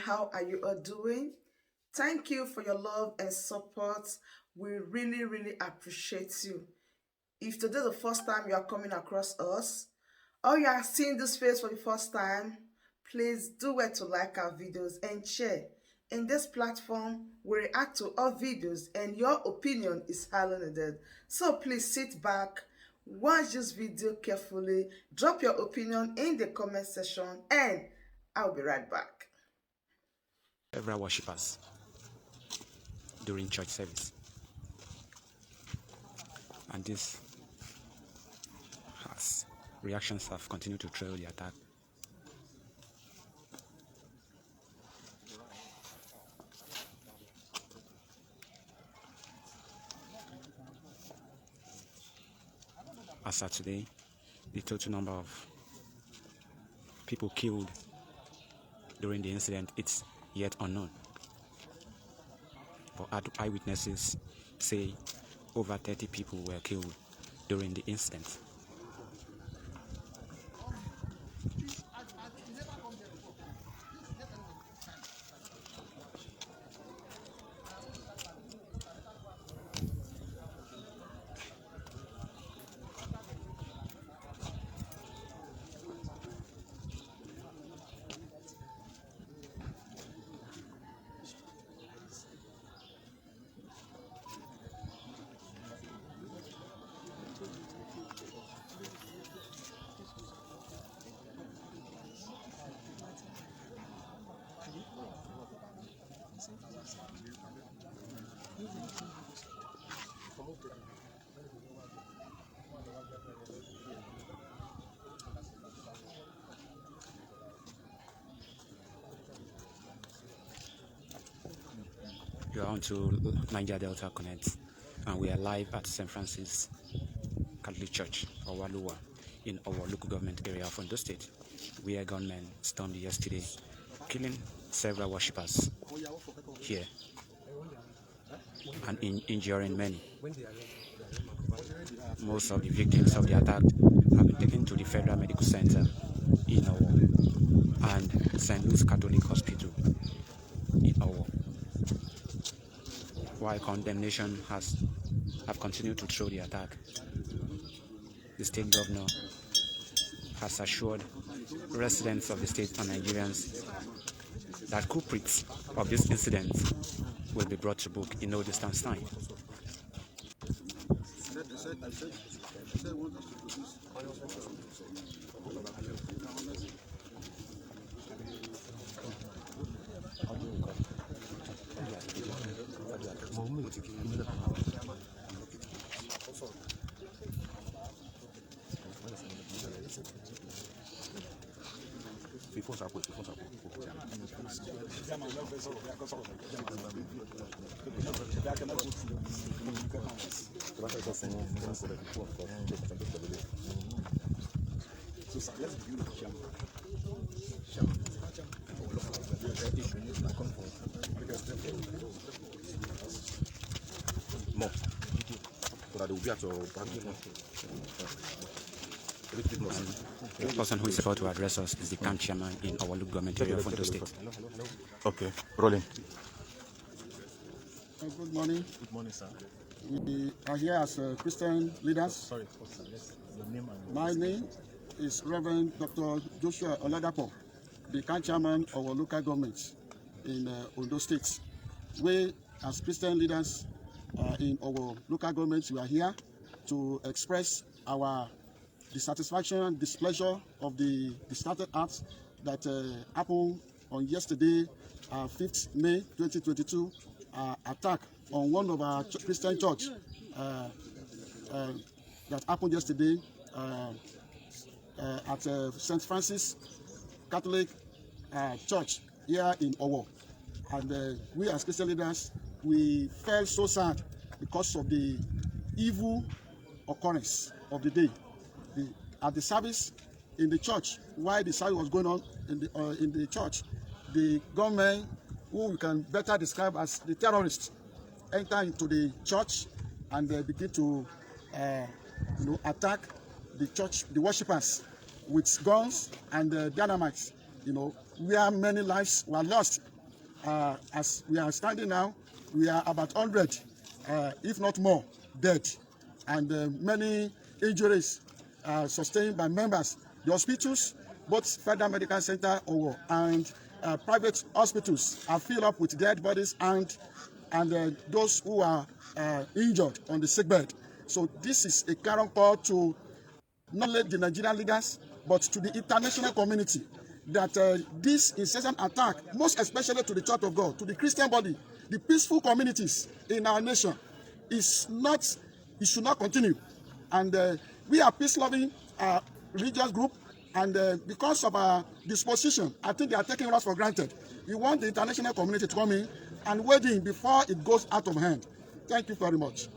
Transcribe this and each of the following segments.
how are you all doing? Thank you for your love and support. We really appreciate you. If today is the first time you are coming across us, or you are seeing this face for the first time, please do well to like our videos and share. In this platform, we react to all videos and your opinion is highly needed. So please sit back, watch this video carefully, drop your opinion in the comment section, and I'll be right back. Several worshippers during church service, and this has reactions have continued to trail the attack. As of today, the total number of people killed during the incident it's yet unknown. But eyewitnesses say over 30 people were killed during the incident. You are on to Niger Delta Connect, and we are live at St. Francis Catholic Church, Owaluwa, in our local government area of Ondo State, where gunmen stormed yesterday, killing several worshippers here and injuring many. Most of the victims of the attack have been taken to the Federal Medical Center in Owo and St. Louis Catholic Hospital in Owo. While condemnation have continued to throw the attack, the state governor has assured residents of the state and Nigerians that culprits of this incident will be brought to book in no distant time. The person who is about to address us is the camp chairman in our local government area of Ondo State. Okay, rolling. Good morning. Good morning, sir. We are here as Christian leaders. Sorry, your name and my name is Reverend Dr. Joshua Oladapo, the camp chairman of our local government in Ondo State. We, as Christian leaders in our local government, we are here to express our dissatisfaction and displeasure of the started acts that happened on yesterday, 5th May 2022, attack on one of our Christian church that happened yesterday at St. Francis Catholic Church here in Owo. And we as Christian leaders, we felt so sad because of the evil occurrence of the day. At the service in the church, while the service was going on in the church, the government, who we can better describe as the terrorists, enter into the church and begin to attack the church, the worshippers, with guns and dynamites, where many lives were lost as we are standing now, we are about 100, if not more, dead, and many injuries sustained by members. The hospitals, both Federal Medical Center and private hospitals, are filled up with dead bodies and those who are injured on the sickbed. So this is a clarion call to not only the Nigerian leaders, but to the international community, that this incessant attack, most especially to the Church of God, to the Christian body, the peaceful communities in our nation, it should not continue. And we are peace-loving religious group, and because of our disposition, I think they are taking us for granted. We want the international community to come in and wade in before it goes out of hand. Thank you very much.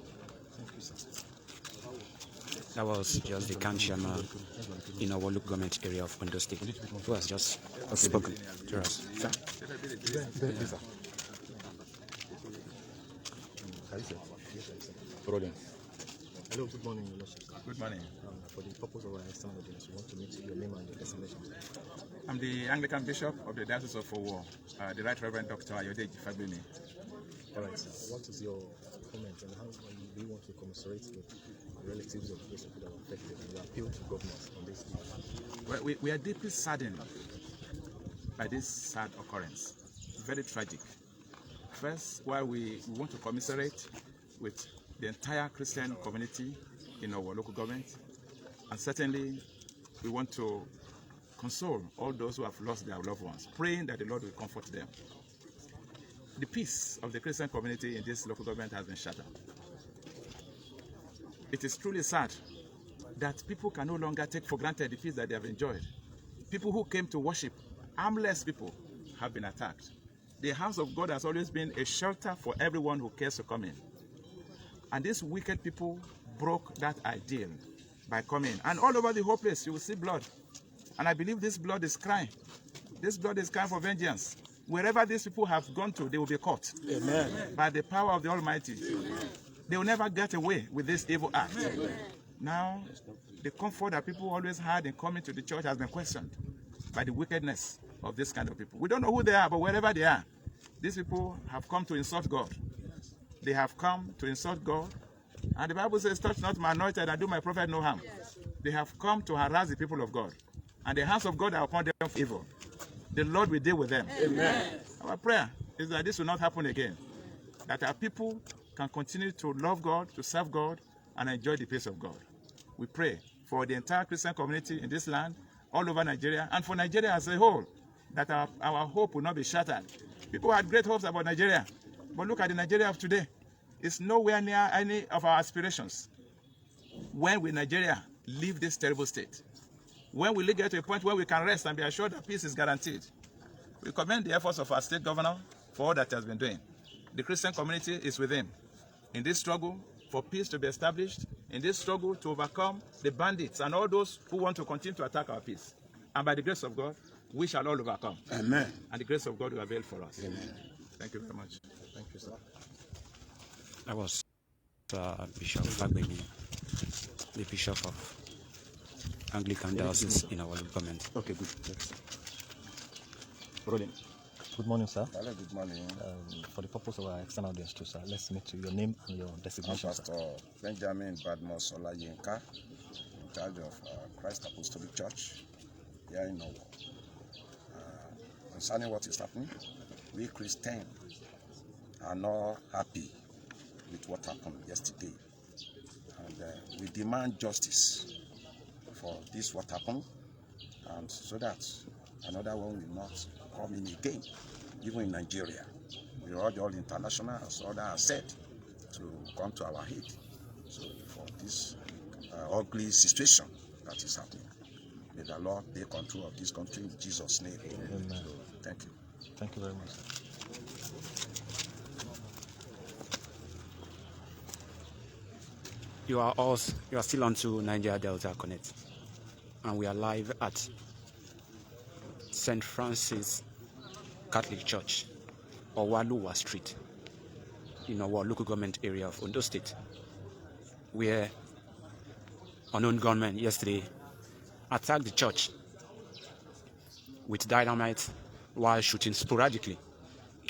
That was just the camp chairman in our local government area of Ondo State, who has just spoken to us. Sir? Rolling. Hello, good morning, Your Lordship. Good morning. For the purpose of our external audience, we want to meet your name and your designation. I'm the Anglican Bishop of the Diocese of Owo, the Right Reverend Dr. Ayodeji Fagbemi. All right, sir. What is your comment and how do you want to commiserate with relatives of those people that were affected and your appeal to governors on this issue? Well, we are deeply saddened by this sad occurrence. Very tragic. First, while we want to commiserate with the entire Christian community in our local government, and certainly we want to console all those who have lost their loved ones, praying that the Lord will comfort them. The peace of the Christian community in this local government has been shattered. It is truly sad that people can no longer take for granted the peace that they have enjoyed. People who came to worship, harmless people, have been attacked. The house of God has always been a shelter for everyone who cares to come in. And these wicked people broke that ideal by coming. And all over the whole place, you will see blood. And I believe this blood is crying. This blood is crying for vengeance. Wherever these people have gone to, they will be caught. Amen. By the power of the Almighty. Amen. They will never get away with this evil act. Amen. Now, the comfort that people always had in coming to the church has been questioned by the wickedness of this kind of people. We don't know who they are, but wherever they are, these people have come to insult God. They have come to insult God. And the Bible says, touch not my anointed and do my prophet no harm. They have come to harass the people of God. And the hands of God are upon them for evil. The Lord will deal with them. Amen. Our prayer is that this will not happen again. That our people can continue to love God, to serve God, and enjoy the peace of God. We pray for the entire Christian community in this land, all over Nigeria, and for Nigeria as a whole, that our hope will not be shattered. People had great hopes about Nigeria, but look at the Nigeria of today. It's nowhere near any of our aspirations. When will Nigeria leave this terrible state? When will it get to a point where we can rest and be assured that peace is guaranteed? We commend the efforts of our state governor for all that he has been doing. The Christian community is with him in this struggle for peace to be established, in this struggle to overcome the bandits and all those who want to continue to attack our peace. And by the grace of God, we shall all overcome. Amen. And the grace of God will avail for us. Amen. Thank you very much. Thank you, sir. That was Bishop Fagbemi, the Bishop of Anglican Diocese in our local government. Okay, good. Rolling. Good morning, sir. Hello, good morning. For the purpose of our external audience too, sir, let's meet your name and your I'm designation, sir. Pastor Benjamin Badmos Olayinka, in charge of Christ Apostolic Church here in Ondo. Concerning what is happening, we Christians are not happy with what happened yesterday. And we demand justice for this what happened, and so that another one will not come in again, even in Nigeria. We urge all international, as others have said, to come to our aid. So for this ugly situation that is happening, may the Lord take control of this country in Jesus' name. Amen. So, thank you. Thank you very much. You are still on to Nigeria Delta Connect, and we are live at St. Francis Catholic Church, Owaluwa Street, in our local government area of Ondo State, where unknown gunmen yesterday attacked the church with dynamite while shooting sporadically,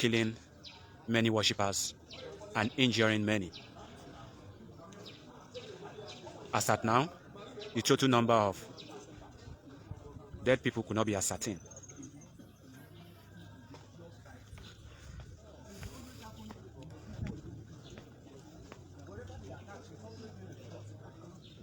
killing many worshippers and injuring many. As at now, the total number of dead people could not be ascertained.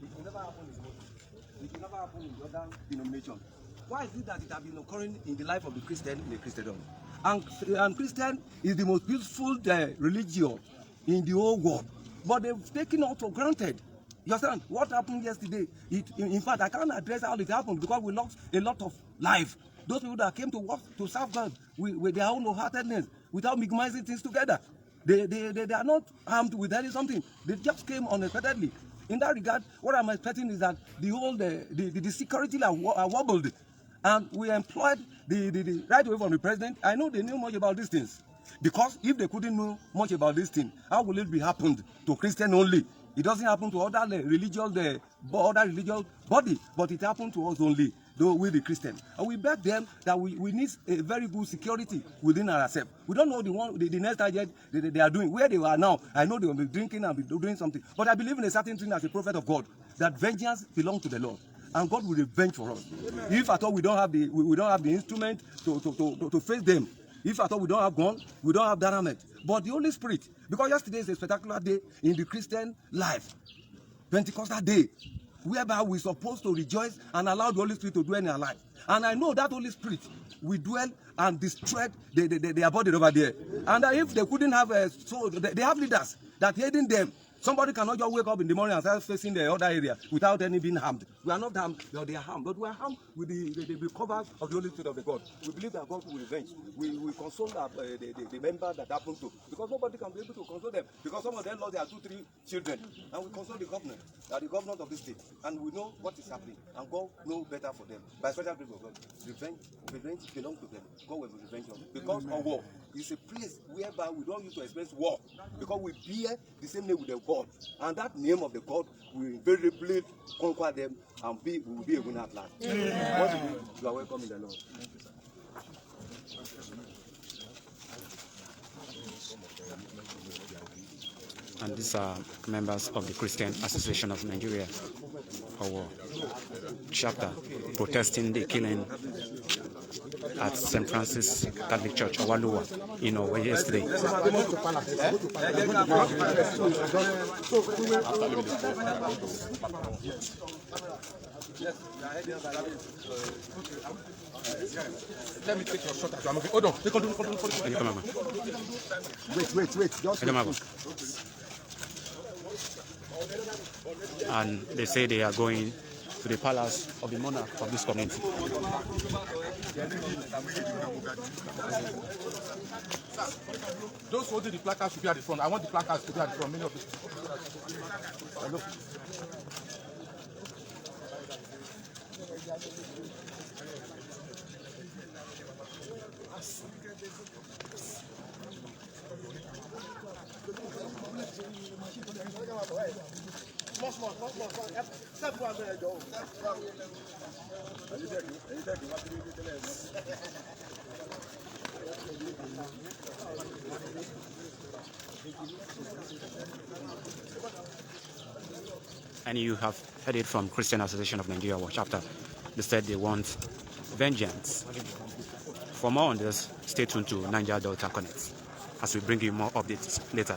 It will never happen in the other denomination. Why is it that it has been occurring in the life of the Christian in the Christendom? And Christian is the most beautiful religion in the whole world. But they've taken it for granted. You understand? What happened yesterday? In fact, I can't address how it happened because we lost a lot of life. Those people that came to work to serve God with their own wholeheartedness, without minimizing things together. They are not armed with any something. They just came unexpectedly. In that regard, what I'm expecting is that the whole the security are wobbled, and we employed the right away from the president. I know they knew much about these things, because if they couldn't know much about this thing, how will it be happened to Christian only? It doesn't happen to other religious body, but it happened to us only, though we the Christian. And we beg them that we need a very good security within ourselves. We don't know the next target they are doing. Where they are now, I know they will be drinking and be doing something. But I believe in a certain thing as a prophet of God, that vengeance belongs to the Lord. And God will revenge for us. If at all we don't have the instrument to face them, if at all we don't have gun, we don't have dynamite. But the Holy Spirit, because yesterday is a spectacular day in the Christian life, Pentecostal day, whereby we're supposed to rejoice and allow the Holy Spirit to dwell in our life. And I know that Holy Spirit will dwell and destroy their body over there. And if they couldn't have they have leaders that aiding them. Somebody cannot just wake up in the morning and start facing the other area without any being harmed. We are not harmed, they are harmed. But we are harmed with the cover of the Holy Spirit of the God. We believe that God will revenge. We console the member that happened to. Because nobody can be able to console them. Because some of them lost their 2-3 children. And we console the governor, the governor of the state. And we know what is happening. And God knows better for them. By special grace of God, revenge belongs to them. God will revenge them. Because of war is a place whereby we don't use to experience war. Because we bear the same name with the God. And that name of the God will invariably conquer them and we will be a winner at last. You are welcome in the Lord. And these are members of the Christian Association of Nigeria, our chapter, protesting the killing at St. Francis Catholic Church, Owalowa, in Owo yesterday. Let me take your shot as I'm moving. Hold on. Wait. Just And they say they are going to the palace of the monarch of this community. Those holding the placards should be at the front. I want the placards to be at the front. Many of these. Hello. And you have heard it from Christian Association of Nigeria, our chapter. They said they want vengeance. For more on this, stay tuned to Niger Delta Connect as we bring you more updates later.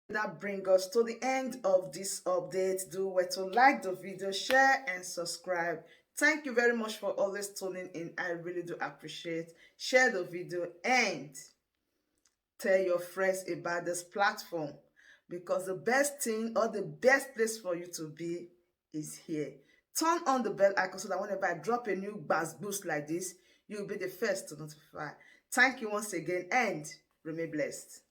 That brings us to the end of this update. Do where to like the video, share and subscribe. Thank you very much for always tuning in. I really do appreciate. Share the video and tell your friends about this platform, because the best thing or the best place for you to be is here. Turn on the bell icon so that whenever I drop a new boost like this, you'll be the first to notify. Thank you once again and remain blessed.